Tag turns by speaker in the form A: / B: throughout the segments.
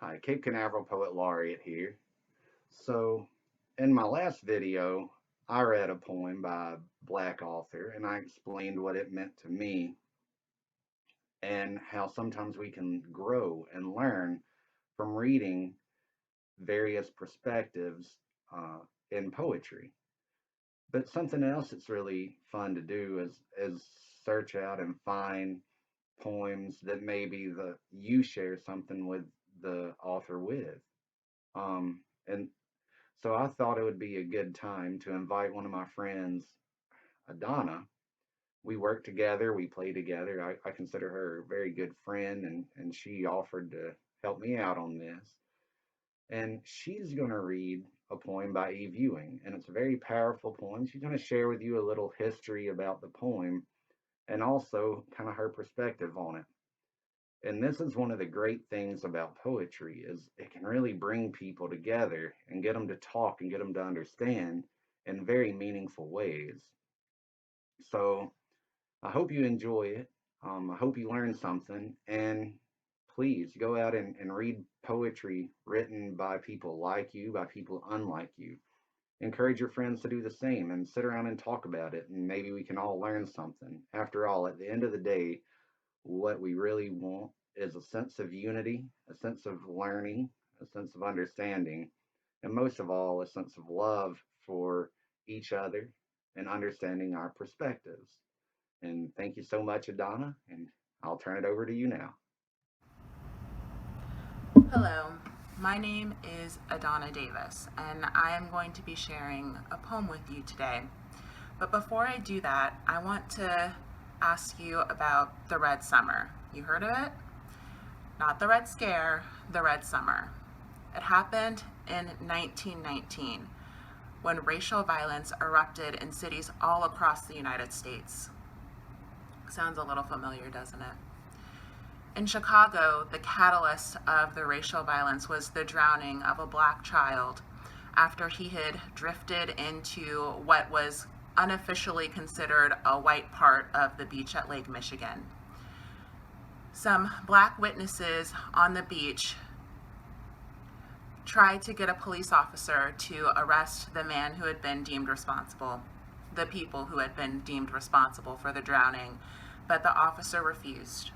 A: Hi, Cape Canaveral Poet Laureate here. So, in my last video, I read a poem by a Black author and I explained what it meant to me and how sometimes we can grow and learn from reading various perspectives uh, in poetry. But something else that's really fun to do is search out and find poems that maybe you share something with the author with. And So I thought it would be a good time to invite one of my friends, Adhana. We work together, we play together. I consider her a very good friend, and she offered to help me out on this. And she's going to read a poem by Eve Ewing, and it's a very powerful poem. She's going to share with you a little history about the poem and also kind of her perspective on it. And this is one of the great things about poetry is it can really bring people together and get them to talk and get them to understand in very meaningful ways. So I hope you enjoy it. I hope you learn something. And please go out and read poetry written by people like you, by people unlike you. Encourage your friends to do the same and sit around and talk about it. And maybe we can all learn something. After all, at the end of the day, what we really want is a sense of unity, a sense of learning, a sense of understanding, and most of all, a sense of love for each other and understanding our perspectives. And thank you so much, Adana, and I'll turn it over to you now.
B: Hello, my name is Adhana Davis, and I am going to be sharing a poem with you today. But before I do that, I want to ask you about the Red Summer. You heard of it? Not the Red Scare, the Red Summer. It happened in 1919 when racial violence erupted in cities all across the United States. Sounds a little familiar, doesn't it? In Chicago, the catalyst of the racial violence was the drowning of a black child after he had drifted into what was unofficially considered a white part of the beach at Lake Michigan. Some black witnesses on the beach tried to get a police officer to arrest the man who had been deemed responsible, the people who had been deemed responsible for the drowning, but the officer refused.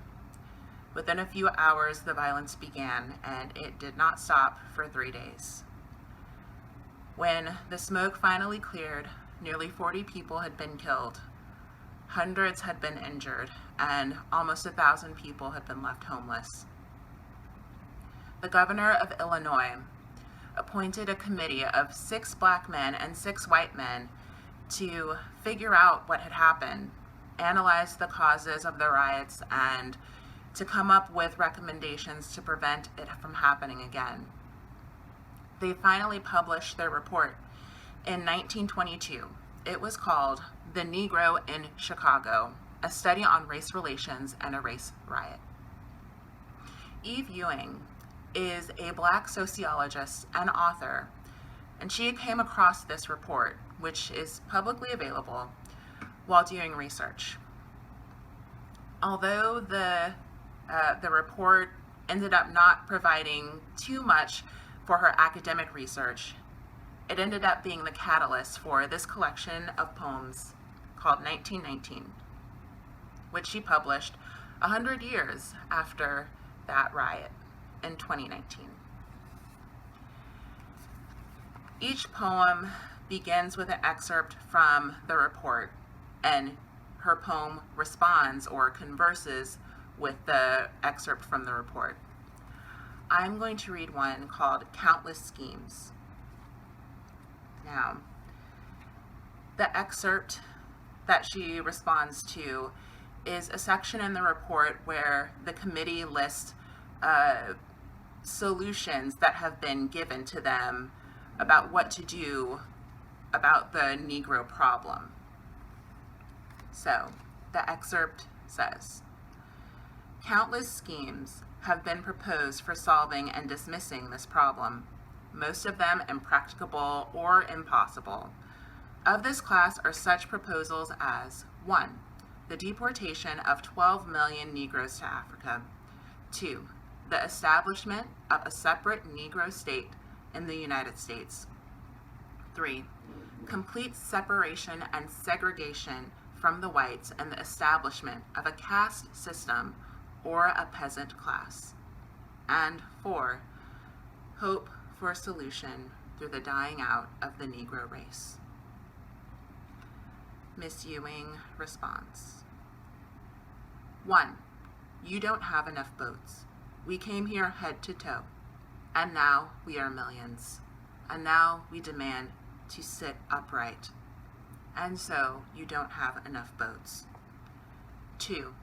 B: Within a few hours, the violence began, and it did not stop for 3 days. When the smoke finally cleared, nearly 40 people had been killed, hundreds had been injured, and almost 1,000 people had been left homeless. The governor of Illinois appointed a committee of 6 black men and 6 white men to figure out what had happened, analyze the causes of the riots, and to come up with recommendations to prevent it from happening again. They finally published their report in 1922. It was called The Negro in Chicago, a study on race relations and a race riot. Eve Ewing is a black sociologist and author, and she came across this report, which is publicly available, while doing research. Although the report ended up not providing too much for her academic research, it ended up being the catalyst for this collection of poems called 1919, which she published 100 years after that riot in 2019. Each poem begins with an excerpt from the report, and her poem responds or converses with the excerpt from the report. I'm going to read one called Countless Schemes. Now, the excerpt that she responds to is a section in the report where the committee lists solutions that have been given to them about what to do about the Negro problem. So, the excerpt says, countless schemes have been proposed for solving and dismissing this problem, most of them impracticable or impossible. Of this class are such proposals as 1. The deportation of 12 million Negroes to Africa. 2. the establishment of a separate Negro state in the United States. 3. Complete separation and segregation from the whites and the establishment of a caste system or a peasant class. And 4. Hope for a solution through the dying out of the Negro race. Miss Ewing responds. 1. You don't have enough boats. We came here head to toe, and now we are millions, and now we demand to sit upright, and so you don't have enough boats. 2.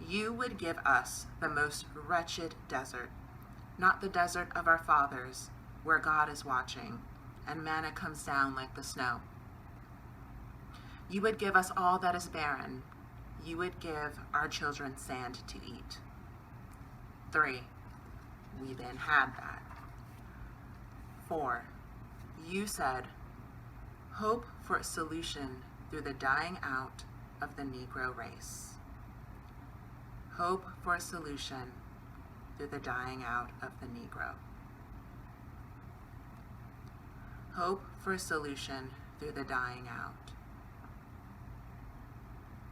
B: You would give us the most wretched desert, not the desert of our fathers, where God is watching, and manna comes down like the snow. You would give us all that is barren. You would give our children sand to eat. 3. We then had that. 4. You said, hope for a solution through the dying out of the Negro race. Hope for a solution through the dying out of the Negro. Hope for a solution through the dying out.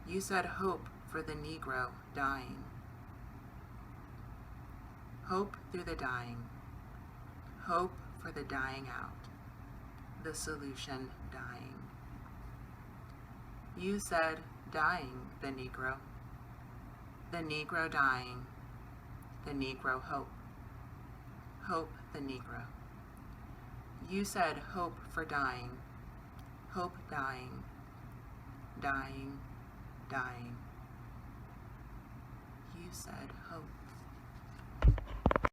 B: You said hope for the Negro dying. Hope through the dying. Hope for the dying out. The solution dying. You said dying the Negro. The Negro dying. The Negro hope. Hope the Negro. You said hope for dying. Hope dying. Dying. Dying. You said hope.